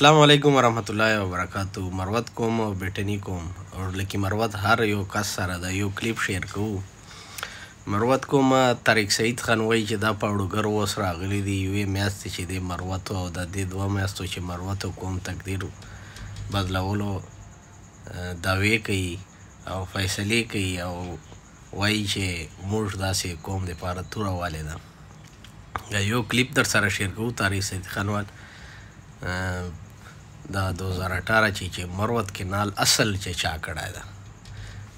अस्सलाम वालेकुम वरहमतुल्लाहि वबरकातुहू मरवत कोम او بیٹنی کوم او لکه مروت هر یو کس سره د یو کلیپ شیر کوو. مروت کوم طارق سعید خان وایي چې دا پاوډوګر اوس راغلی دي یوې میاشتې چې د مروتو او د دې دوه میاشتو چې مروتو کوم تقدیر بدلولو دعوې کوي او فیصلې کوي او وایي چې موږ داسې قوم دپاره توره والې ده. یو کلیپ در سره شیر کوو طارق سعید خانوال دا 2018 چې مروت کینال اصل چې چا کړی ده.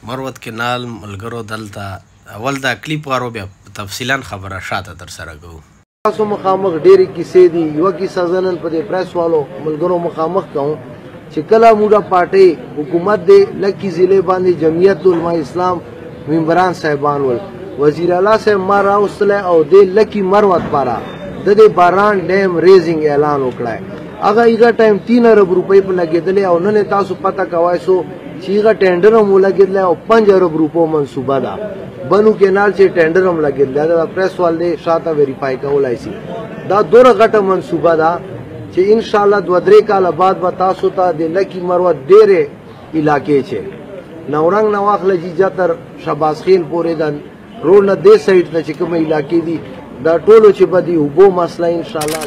مروت کینال ملګرو دلته اول دا کلیپ وارو بیا تفصیلا خبره شاته در سره کوو. تاسو مخامخ ډېرې کیسې دي. یوه کیسه زه نن په دې پریس والو ملګرو مخامخ کوم چې کله موږ پارټۍ حکومت دی لکي ضلع باندې جمعیت علماء اسلام ممبران صاحبان ول وزیر اعلی صاحب ما راوستلی او د لکي مروت پاره د دې باران ډیم ریزنګ اعلان وکړی. هغه ایغه ټایم 3 ارب روپۍ په لګېدلې او نن تاسو پته کوای سو چې ایغه ټینډر هم ولګېدلی او 5 ارب روپو منصوبه ده. بنو کینال چې ټینډر هم لګېدلی دا پریس وال دی شاته ویریفای کولای شي. دا دوره غټه منصوبه ده چې انشاءالله 2-3 کاله بعد به تاسو ته د لکي مروت ډېرې علاقې چې نورنګ نه واخله جیجا تر شهباز خیل پورې د روډ نه دې سایډ ته چې کومه علاقې دي دا ټولو چې به د اوبو مسله انشاءالله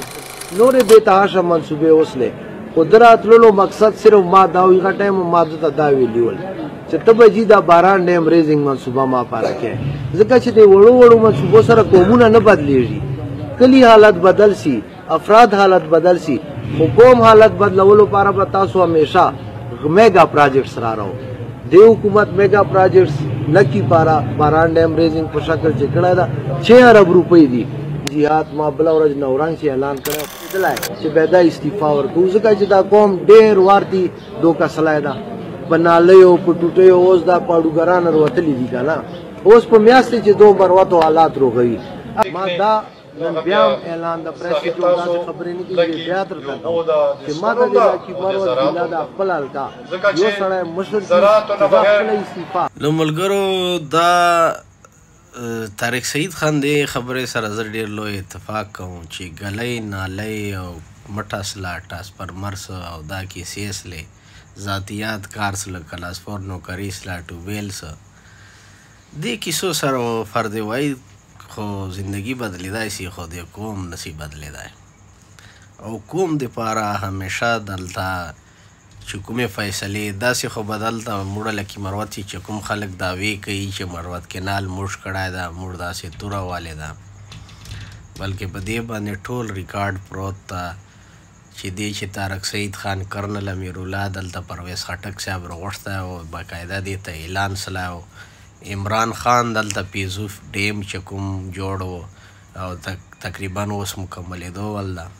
نورې بې تحاشه منصوبې وسلې. خو د راتللو مقصد صرف ما دا هغه ټایم ما دته دا ویلي ول چې ته به جي دا باران ډیم ریزنګ منصوبه ما پاره کوې ځکه چې د وړو وړو منصوبو سره قومونه نه بدلیږي. کلي حالت بدل سي افراد حالت بدل سي خو قوم حالت بدلولو لپاره به تاسو همیشه میگا پراجیکټس را راو. د حکومت میگا پراجیکټس لکي پاره باران ډیم ریزنګ په شکل چې کړی ده 6 ارب روپۍ دي. جهاد ما بله ورځ نورنګ چې اعلان کړی چې بیا دا استعفا ورکوو ځکه چې دا قوم ډېر وارتي دوکه سلی ده په نالیو په ټوټیو اوس دا پاډوګران وتلي دي که نه اوس په میاشتې چې دو مروتو حالات روغوي. ما دا نن بیا هم اعلان د پریس کې داسې خبرې نه کېږي بیا درته کوم چې ما ته د لکي مروت ضلع د خپل حلقه یو سړی مشر دي خپله استعفا نو ملګرو دا طارق سعید خان دې خبرې سره زه ډېر لوی اتفاق کوم چې ګلی نالی او مټس لاټس پر مرس او دا کیسې سلې ذاتیات کارس له کلاسفور نوکري سلا ټوبیلس دې کیسو سره فرد وای خو زندگی بدلیدای شي خو د قوم نسی بدلیدای او قوم دپاره همیشه دلته چې کومې فیصلې داسې خو بدلته موږ لکي مروت چې کوم خلک دعوې کوي چې مروت کینال موږ کړی ده موږ داسې توره والې ده بلکې په دې باندې ټول ریکارډ پروت ده چې دې چې طارق سعید خان کرنل امیرالله دلته پرویز خټک صاحب راغوښتی او باقاعده دې ته اعلان سلی او عمران خان دلته پیزوف ډیم چې کوم جوړ و او تقریبا اوس مکملېدو ول ده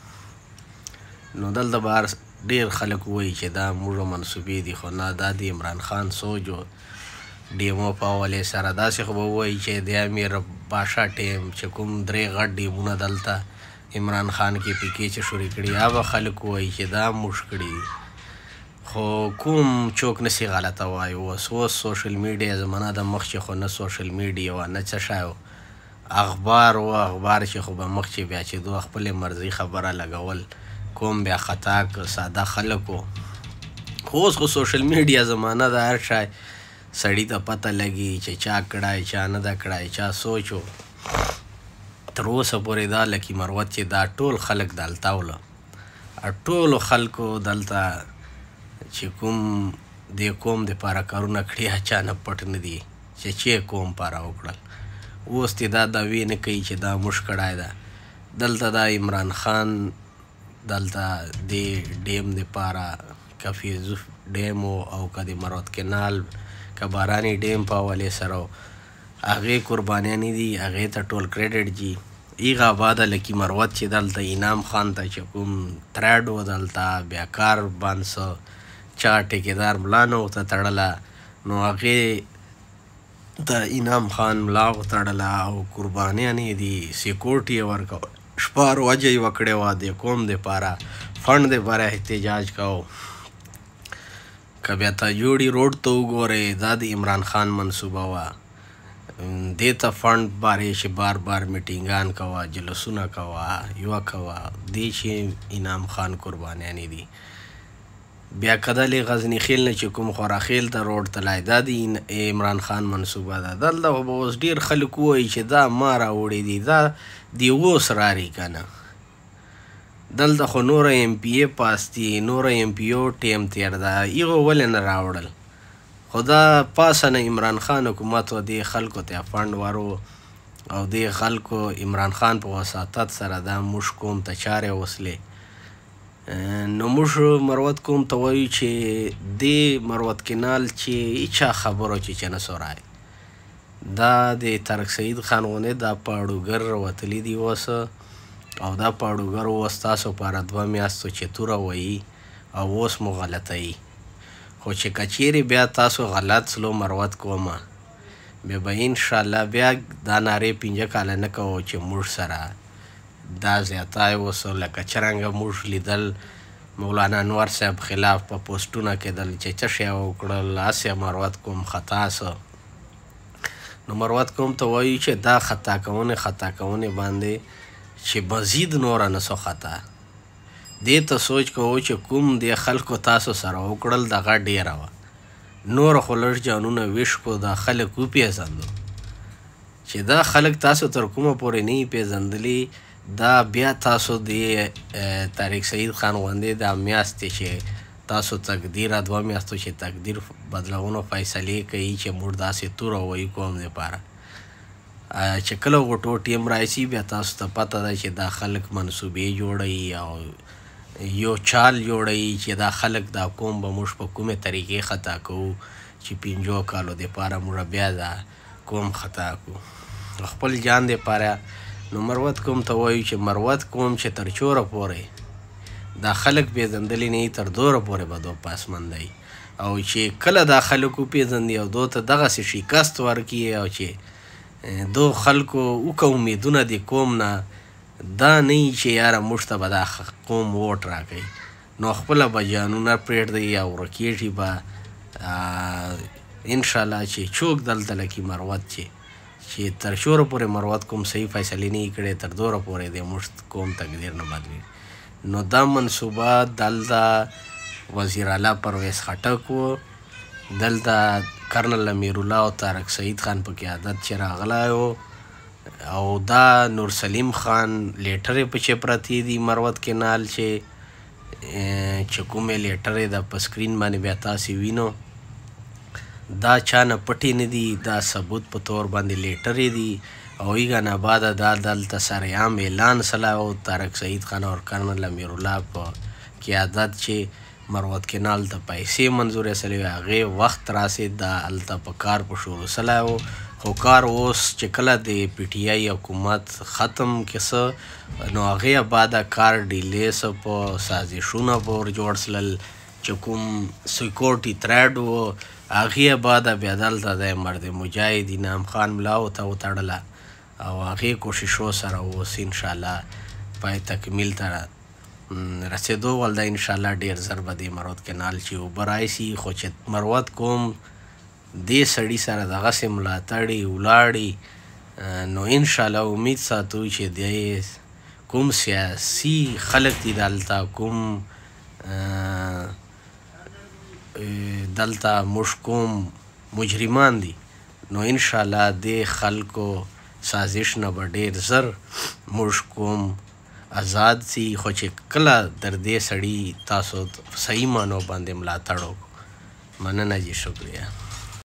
نو دلته بهر ډېر خلک وایي چې دا موږ منصوبې دي خو نه دا د عمران خان سوچ و ډیمو په حوالې سره داسې خو به ووایي چې د امیر باشا ټیم چې کوم 3 غټ ډیمونه دلته عمران خان کې پیکې چې شروع کړي هغه خلک وایي چې دا موږ کړي خو کوم چوک نسی غلطه وایي اوس سوشل میډیا زمانه د مخکې خو نه سوشل میډیا و نه څه شی اخبار و اخبار چې خو به مخکې بیا چې دو خپلې مرضي خبره لګول کوم بیا خطا ساده خلکو خو اوس خو سوشل میډیا زمانه د هر شی سړي ته پته لګي چې چا کړی چا نه ده کړی چا سوچو تر اوسه پورې دا لکي مروت چې دا ټول خلک دلته وله ټولو خلکو دلته چې کوم دې قوم دپاره کارونه کړي چا نه پټ نه دي چې قوم پاره وکړل اوس دې دا دعوې نه کوي چې دا موږ کړی ده دلته دا عمران خان دلته د ډیم دپاره که فیزوف ډیم او که د مروت کینال که باراني ډیم په حوالې سره هغې قربانیانې دي هغې ته ټول کریډټ جي هغه بعده لکي مروت چې دلته انعام خان ته چې کوم تھریډ و دلته بیا کار بند سه چا ټیکېدار ملا نه ورته تړله نو هغې ته انعام خان ملا وتړله او قربانیانې دي سیکورټي یې ورکوه شپار وجه یې وکړې وه د قوم دپاره فنډ دپاره احتجاج کوو که بیا ته جوړي روډ ته وګورئ دا د عمران خان منصوبه وه دې ته فنډ بارې چې بار بار میټینګان کوه جلوسونه کوه یوه کوه دې چې انعام خان قربانیانې دي بیا کدلې غزني خیل نه چې کوم خوراخیل ته روډ تلای دا د عمران خان منصوبه ده. دلته خو به اوس ډېر خلک ووایي چې دا ما راوړی دي، دا د اوس راري که نه. دلته خو نوره ایم پی ای پاس دي، نوره ایم پی او ټیم تیر ده، هغو ولې نه راوړل؟ خو دا پاسه نه عمران خان حکومت و دې خلکو ته فنډ ورو او دې خلکو عمران خان په وساطت سره دا موږ قوم ته چارې وصلې. نو موږ مروت قوم ته وایو چې دې مروت کینال چې هیچا خبرو چې نه سورای دا د طارق سعید خان غونې دا پاړوګر وتلی دي اوس، او دا پاړوګر اوس تاسو پاره 2 میاشتو چې توره وایي او اوس مو غلطوي. خو چې کچیرې بیا تاسو غلط سلو مروت کومه بیا به انشاءالله بیا دا نارې 5 کاله نه کوو چې موږ سره دا زیاتی وسو لکه څرنګه موږ لیدل مولانا انور صاحب خلاف په پوسټونه کېدل چې څه شی وکړل، هسې مروت کوم خطا سه. نو مروت کوم ته وایو چې دا خطا کونې باندې چې مزید نوره نه سو خطا دې ته سوچ کوو چې کوم دې خلکو تاسو سره وکړل دغه ډېره وه، نور خو لږ جانونه ویش کو دا خلک وپېژندو چې دا خلک تاسو تر کومه پورې نه یې پېژندلي. دا بیا تاسو د طارق سعید خان غوندې دا میاشتې چې تاسو تقدیر 2 میاشتو چې تقدیر بدلونو فیصلې کوي چې موږ داسې توره وایي قوم دپاره چې کله غوټو ټیم راشي بیا تاسو ته پته ده چې دا خلک منصوبې جوړوي او یو چال جوړوي چې دا خلک دا قوم به موږ په کومې طریقې خطا کوو چې 5 کالو دپاره موږ بیا دا قوم خطا کوو خپل جان دپاره. نو مروت قوم ته وایو چې مروت قوم چې تر چوره پورې دا خلک پېژندلی نه وي تر دوره پورې به دو پاسمندوي، او چې کله دا خلک وپېژندي او دو ته دغسې شکست ورکړي او چې دو خلکو وکه امیدونه د قوم نه دا نه وي چې یاره موږ ته به دا قوم ووټ راکوي، نو خپله به جانونه پرېږدي او ورکېږي به انشاءالله چې څوک دلته لکي مروت چې تر شوره پورې مروت کوم صحیح فیصلې نه یې کړې تر دوره پورې د موږ قوم تقدیر نه بدلوي. نو دا منصوبه دلته وزیر اعلی پرویز خټک و، دلته کرنل امیرالله او طارق سعید خان په قیادت چې راغلی و، او دا نور سلیم خان لیټرې پچې پرتې دي مروت کینال چې کومې لیټرې د په سکرین باندې بیا تاسې وینو دا چا نه پټې نه دي، دا ثبوت په طور باندې لیټرې دي او هغه نه بعده دا دلته سرعام اعلان سلا و طارق سعید خان او کرنل امیرالله په قیادت چې مروت کینال ته پیسې منظورې سلې وې هغې وخت راسید دا هلته په کار په شروع سلی و، خو کار اوس چې کله د پی ټي آی حکومت ختم کې څه نو هغې بعده کار ډیلې څه په سازشونه به ور جوړ سلل چې کوم سیکورټي تھریډ و هغې بعده بیا دلته د مرد مجاهد انعام خان ملاو ته وتړله او هغې کوششو سره اوس انشاءالله پای تکمیل ته رسېدو ول ده انشاءالله ډېر زر به د مروت کینال چې اوبه راشي، خو چې مروت قوم دې سړي سره دغسې ملاتړي ولاړي نو انشاءالله امید ساتو چې د کوم سیاسي خلک دي دلته کوم دلته موږ کوم مجرمان دي نو انشاءالله د خلکو سازش نه به ډېر زر موږ کوم آزاد سي، خو چې کله در دې سړي تاسو صحیح معنو باندې ملاتړ وکړو. مننه جی، شکریہ.